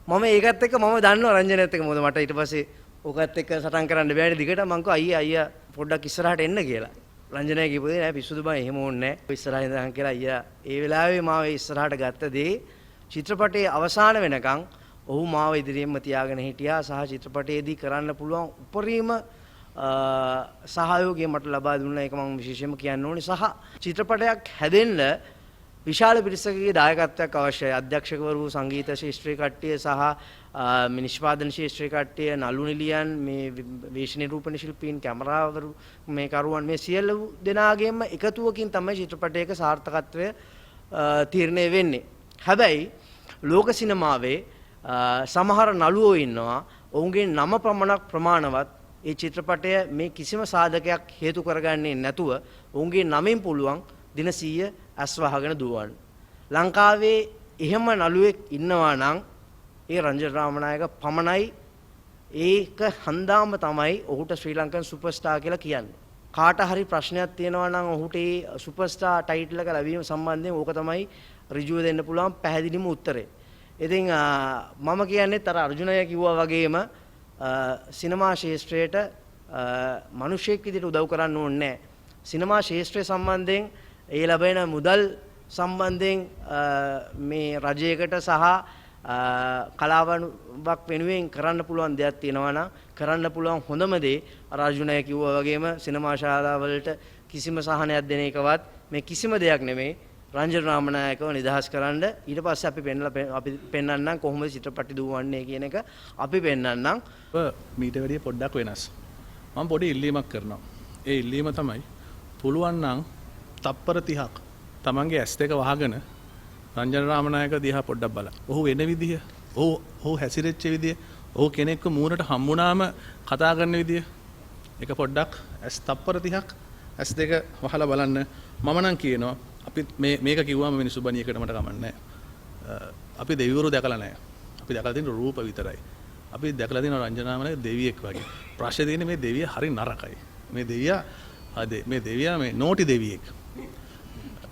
මම ඒකත් එක්ක මම දන්නවා රංජනයත් එක්ක මොකද මට ඊට පස්සේ ඔකත් එක්ක සටන් කරන්න බෑනේ දිගට මං කිව්වා අයියා පොඩ්ඩක් ඉස්සරහට එන්න කියලා. රංජනය කිව්වේ නෑ පිස්සුද බං එහෙම ඕනේ නෑ. ඉස්සරහින් ඉඳන් කියලා අයියා ඒ වෙලාවේ මාව ඉස්සරහට ගත්ත දේ චිත්‍රපටයේ අවසාන වෙනකන් ඔහු මාව ඉදිරියෙන්ම තියාගෙන හිටියා සහ චිත්‍රපටයේදී කරන්න පුළුවන් උපරිම සහයෝගය මට ලබා දුන්නා. ඒක මම විශේෂයෙන්ම කියන්න ඕනේ. සහ චිත්‍රපටයක් හැදෙන්න විශාල පිරිසකගේ දායකත්වයක් අවශ්‍යයි. අධ්‍යක්ෂකවරු, සංගීත ශාස්ත්‍රීය කට්ටිය සහ නිෂ්පාදන ශාස්ත්‍රීය කට්ටිය, නළු නිලියන්, මේ වේශ නිරූපණ ශිල්පීන්, කැමරාවරු, මේ කරුවන් මේ සියලු දෙනාගේම එකතුවකින් තමයි චිත්‍රපටයක සාර්ථකත්වය තීරණය වෙන්නේ. හැබැයි ලෝක සිනමාවේ සමහර නළුවෝ ඉන්නවා ඔවුන්ගේ නම ප්‍රමාණවත් ඒ චිත්‍රපටය මේ කිසිම සාධකයක් හේතු කරගන්නේ නැතුව ඔවුන්ගේ නමින් පුළුවන් දින 100 ඇස් වහගෙන දුවන්න. ලංකාවේ එහෙම නළුවෙක් ඉන්නවා නම් ඒ රංජන රාමනායක පමණයි. ඒක හන්දාම තමයි ඔහුට ශ්‍රී ලංකන් සුපර්ස්ටාර් කියලා කියන්නේ. කාට හරි ප්‍රශ්නයක් තියෙනවා නම් ඔහුට ඒ සුපර්ස්ටාර් ටයිටල් එක ලැබීම සම්බන්ධයෙන් ඕක තමයි ඍජුව දෙන්න පුළුවන් පැහැදිලිම උත්තරේ. ඉතින් මම කියන්නේ අර අර්ජුනය කිව්වා වගේම සිනමා ශාස්ත්‍රයට මිනිසෙක් විදිහට උදව් කරන්න ඕනේ නැහැ. සිනමා ශාස්ත්‍රය සම්බන්ධයෙන් ඒ ලැබෙන මුදල් සම්බන්ධයෙන් මේ රජයකට සහ කලාවක් වෙනුවෙන් කරන්න පුළුවන් දෙයක් තියෙනවා නම් කරන්න පුළුවන් හොඳම දේ අර්ජුනය කිව්වා වගේම සිනමා ශාලාවලට කිසිම සහනයක් දෙන එකවත් මේ කිසිම දෙයක් නෙමෙයි. රංජන රාමනායකව නිදහස් කරන්න ඊට පස්සේ අපි පෙන්වන්නම් කොහොමද චිත්‍රපටි දුවන්නේ කියන එක අපි පෙන්වන්නම්. මීට වැඩිය පොඩ්ඩක් වෙනස්. මම පොඩි ඉල්ලීමක් කරනවා. ඒ ඉල්ලීම තමයි පුළුවන් නම් තප්පර 30ක් තමන්ගේ ඇස් දෙක වහගෙන රංජන රාමනායක දිහා පොඩ්ඩක් බලන්න. ඔහු එන විදිය, ඔහු හැසිරෙච්ච විදිය, ඔහු කෙනෙක්ව මූණට හම්බුනාම කතා කරන විදිය එක පොඩ්ඩක් ඇස් තප්පර 30ක් ඇස් දෙක වහලා බලන්න. මම නම් කියනවා අපි මේක කිව්වම මිනිස්සු බණියකට මට කමන්නේ නැහැ. අපි දෙවිවරු දැකලා නැහැ. අපි දැකලා තියෙන රූප විතරයි. අපි දැකලා තියෙන රංජන රාමනායක දෙවියෙක් වගේ. ප්‍රශ්නේ තියෙන්නේ මේ දෙවිය හරි නරකයි. මේ දෙවියා මේ නෝටි දෙවියෙක්.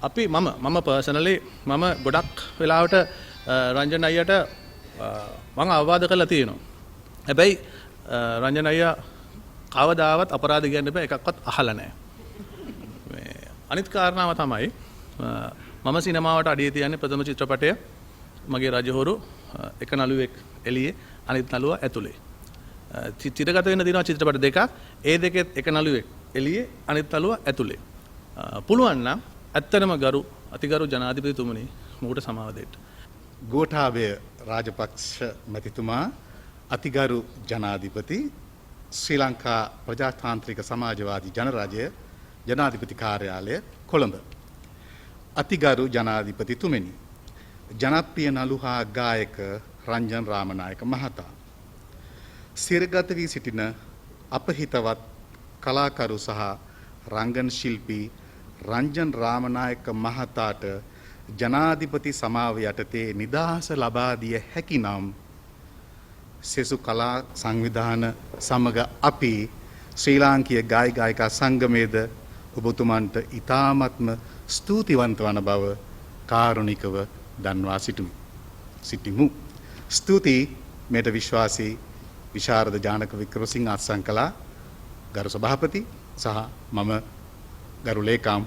අපි මම පර්සනලි මම ගොඩක් වෙලාවට රංජන අයියට මම අවවාද කරලා තියෙනවා. හැබැයි රංජන අයියා කවදාවත් අපරාධ කියන්න බෑ එකක්වත් අහලා නැහැ. මේ අනිත් කාරණාව තමයි මම සිනමාවට අඩිය තියන්නේ ප්‍රථම චිත්‍රපටය මගේ රජහොරු එක නළුවෙක් එළියේ අනිත් නළුවා ඇතුලේ. චිත්‍රගත වෙන දිනවා චිත්‍රපට දෙකක්. ඒ දෙකෙත් එක නළුවෙක් එළියේ අනිත් නළුවා ඇතුලේ. පුළුවන් නම් ඇත්තටම අතිගරු ජනාධිපතිතුමනි මොකට සමාව දෙන්න. ගෝඨාභය රාජපක්ෂ මැතිතුමා, අතිගරු ජනාධිපති, ශ්‍රී ලංකා ප්‍රජාතාන්ත්‍රික සමාජවාදී ජනරජය ජනාධිපති කාර්යාලය කොළඹ. අතිගරු ජනාධිපතිතුමනි, ජනප්‍රිය නළු හා ගායක රංජන් රාමනායක මහතා. සිරගත වී සිටින අපහිතවත් කලාකරු සහ රංගන ශිල්පී රංජන් රාමනායක මහතාට ජනාධිපති සමාව යටතේ නිදහස ලබා දිය හැකි නම් සෙසු කලා සංවිධාන සමග අපි ශ්‍රී ලාංකීය ගාය ගායිකා සංගමයේද ඔබතුමන්ට ඉතාමත්ම ස්තුතිවන්ත වන බව කාරුණිකව දන්වා සිටිමු. ස්තුතියි මෙයට විශ්වාසී විශාරද ජානක වික්‍රමසිංහ අත්සන් කළා ගරු සභාපති සහ මම ගරු ලේකම්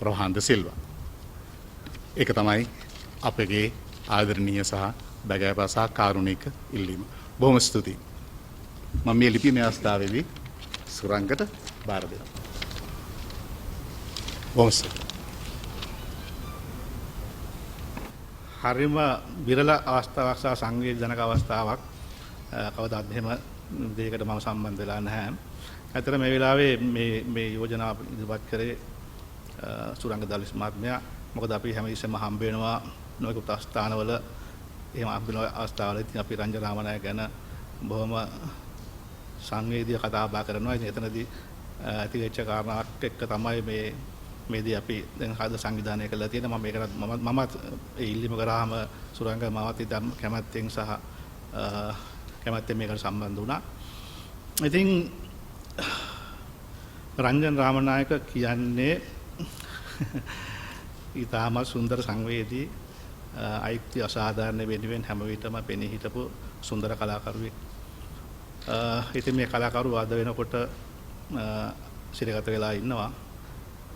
රොහන්ද සිල්වා. ඒක තමයි අපගේ ආදරණීය සහ බගෑපා සහ කාරුණික ඉල්ලීම. බොහොම ස්තුතියි. මම මේ ලිපි මේ අවස්ථාවේදී සුරංගට බාර දෙනවා. බොහොම ස්තුතියි. හරිම විරල අවස්ථාවක් සහ සංවේදනක අවස්ථාවක්. කවදාත් එහෙම දෙයකට මම සම්බන්ධ වෙලා නැහැ. ඇත්තට මේ වෙලාවේ මේ යෝජනාව ඉදිරිපත් කරේ සුරංග දලුස් මහත්මයා. මොකද අපි හැමතිස්සෙම හම්බ වෙනවා නොයෙකුත් ස්ථානවල. එහෙම හම්බ වෙන අවස්ථාවල ඉතින් අපි රංජන් රාමනායක ගැන බොහොම සංවේදීව කතා බහ කරනවා. ඉතින් එතනදී ඇතිවෙච්ච කාරණාවක් එක්ක තමයි මේදී අපි දැන් හද සංවිධානය කළා තියෙනවා. මම මේකට මමත් ඒ ඉල්ලීම කරාම සුරංග මාවත් ඉතින් කැමැත්තෙන් සහ කැමැත්තෙන් මේකට සම්බන්ධ වුණා. ඉතින් රංජන් රාමනායක කියන්නේ ඉතාමත් සුන්දර සංවේදී අයිති අසාධාරණ වෙනුවෙන් හැම විටම පෙනී හිටපු සුන්දර කලාකරුවෙක්. ඉතින් මේ කලාකරුව අද වෙනකොට සිරගත වෙලා ඉන්නවා.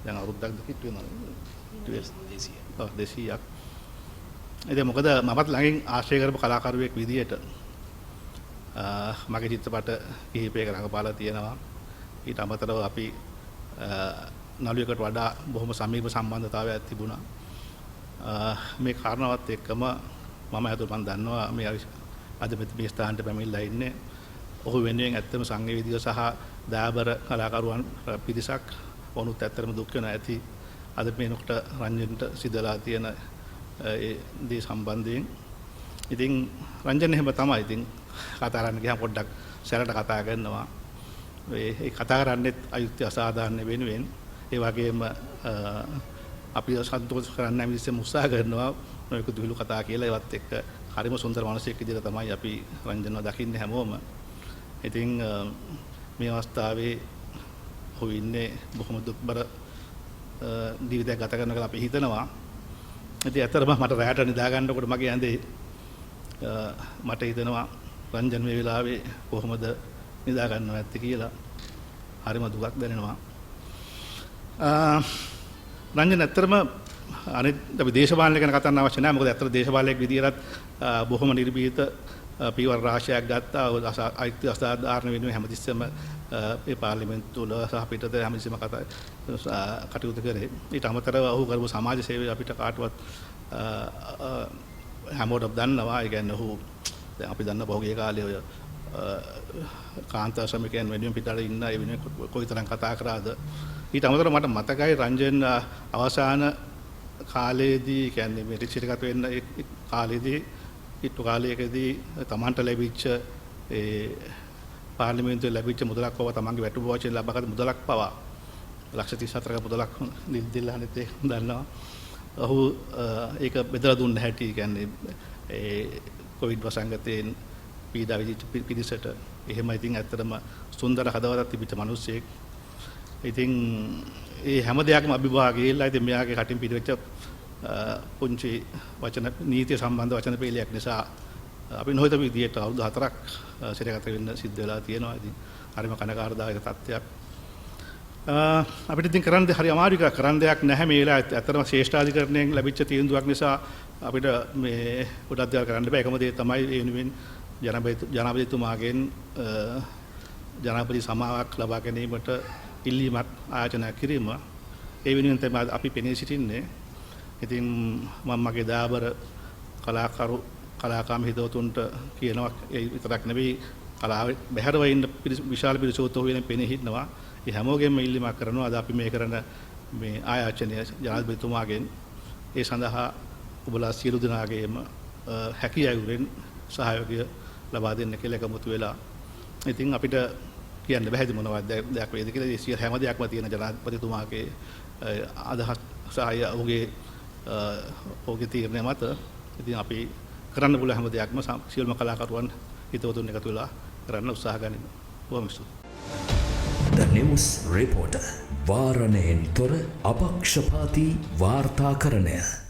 දැන් අවුරුද්දක් දෙකක් වෙනවා. 200ක්. ඉතින් මොකද මමත් ළඟින් ආශ්‍රය කරපු කලාකරුවෙක් විදියට මගේ චිත්‍රපට කිහිපයක රඟපාලා තියෙනවා. ඊට අමතරව අපි නළුවෙකුට වඩා බොහොම සමීප සම්බන්ධතාවයක් තිබුණා. මේ කාරණාවත් එක්කම මම හිතුවා මම දන්නවා මේ අද මේ ස්ථානට පැමිණලා ඉන්නේ. ඔහු වෙනුවෙන් ඇත්තම සංවේදීව සහ දයාබර කලාකරුවන් පිරිසක් වුණත් ඇත්තටම දුක් වෙන ඇති. අද මේනකොට රංජන්ට සිදලා තියෙන ඒ දී සම්බන්ධයෙන්. ඉතින් රංජන් එහෙම තමයි. ඉතින් කතා කරන්න ගියාම පොඩ්ඩක් සැරට කතා කරනවා. ඒ කතා කරන්නේත් අයුක්ති අසාධාරණ වෙනුවෙන්. ඒ වගේම අපි සන්තෝෂ කරන්න හැමතිස්සෙම උත්සාහ කරනවා නොයෙකුත් විහිළු කතා කියලා. ඒවත් එක්ක හරිම සුන්දර මිනිසෙක් විදිහට තමයි අපි රංජන්ව දකින්නේ හැමෝම. ඉතින් මේ අවස්ථාවේ ඔහු ඉන්නේ බොහොම දුක්බර ජීවිතයක් ගත කරන කියලා අපි හිතනවා. ඉතින් ඇත්තටම මට රැයට නිදා ගන්නකොට මගේ ඇඳේ මට හිතෙනවා රංජන් මේ වෙලාවේ කොහොමද නිදා ගන්නව ඇත්තේ කියලා. හරිම දුකක් දැනෙනවා. රංජන් ඇත්තටම අනිත් අපි දේශපාලනය ගැන කතා කරන්න අවශ්‍ය නැහැ. මොකද ඇත්තට දේශපාලනයක් විදියටත් බොහොම නිර්භීත පියවර රාශියක් ගත්තා. අයිති අසාධාරණ වෙනුවෙන් හැමතිස්සෙම මේ පාර්ලිමේන්තුව වල සහ පිටත හැමතිස්සෙම කටයුතු කරේ. ඊට අමතරව ඔහු කරපු සමාජ සේවය අපිට කාටවත් හැමෝටම දන්නවා. ඒ කියන්නේ ඔහු දැන් අපි දන්න පහුගිය කාලේ ඔය කාන්තා ශ්‍රමිකයන් වෙනුවෙන් පිටට ඉන්න ඒ වෙනුවෙන් කොයිතරම් කතා කරාද. ඊට අමතරව මට මතකයි රංජන් අවසාන කාලයේදී කියන්නේ මේ රිචිරගත වෙන්න ඒ කාලේදී කිට්ටු කාලයකදී තමන්ට ලැබිච්ච ඒ පාර්ලිමේන්තුවේ ලැබිච්ච මුදලක් පවා තමන්ගේ වැටුප වශයෙන් ලබාගත් මුදලක් පවා ලක්ෂ 34ක මුදලක් නිල්දිල්ලානෙත් ඒක දන්නවා. ඔහු ඒක බෙදලා දුන්න හැටි කියන්නේ ඒ කොවිඩ් වසංගතයෙන් පීඩා විඳිච්ච පිරිසට එහෙම ඉතින් ඇත්තටම සුන්දර හදවතක් තිබිච්ච මිනිස්සෙක්. ඉතින් ඒ හැම දෙයක්ම අභිභාග ගිහිල්ලා ඉතින් මෙයාගේ කටින් පිටවෙච්ච පුංචි වචන නීතිය සම්බන්ධ වචන පෙළයක් නිසා අපි නොහිතපු විදියට අවුරුදු 4ක් සිරගත වෙන්න සිද්ධ වෙලා තියෙනවා. ඉතින් හරිම කනකාරදායක තත්ත්වයක්. අපිට ඉතින් කරන්න හරි අමාරු එකක් කරන්න දෙයක් නැහැ මේ වෙලාවේ. ඇත්තටම ශ්‍රේෂ්ඨාධිකරණයෙන් ලැබිච්ච තීන්දුවක් නිසා අපිට මේ ගොඩක් දේවල් කරන්න බෑ. එකම දේ තමයි ඒ වෙනුවෙන් ජනාධිපතිතුමාගෙන් ජනාධිපති සමාවක් ලබා ගැනීමට ඉල්ලීමක් ආයෝජනය කිරීම. ඒ වෙනුවෙන් තමයි අපි පෙනී සිටින්නේ. ඉතින් මම මගේ දාබර කලාකාම හිතවතුන්ට කියනවා ඒ විතරක් නෙවෙයි කලාවේ බැහැරව ඉන්න විශාල පිරිසක් වෙන පෙනී හිටනවා. ඒ හැමෝගෙම ඉල්ලීමක් කරනවා. අද අපි මේ කරන මේ ආයාචනය ජනාධිපතිතුමාගෙන් ඒ සඳහා ඔබලා සියලු දෙනාගේම හැකියාවෙන් සහයෝගය ලබා දෙන්න කියලා එකමුතු වෙලා. ඉතින් අපිට කියන්න බැහැ මොනවද දෙයක් වේද කියලා. ඒ සියලු හැම දෙයක්ම තියෙන ජනාධිපතිතුමාගේ අදහස් සහය ඔහුගේ තීරණය මත ඉතින් අපි කරන්න පුළුවන් හැම දෙයක්ම සියලුම කලාකරුවන් හිතවතුන් එකතු වෙලා කරන්න උත්සාහ ගනිමු. බොහොම ස්තුතියි. The News Reporter වාරණයෙන් තොර අපක්ෂපාතී වාර්තාකරණය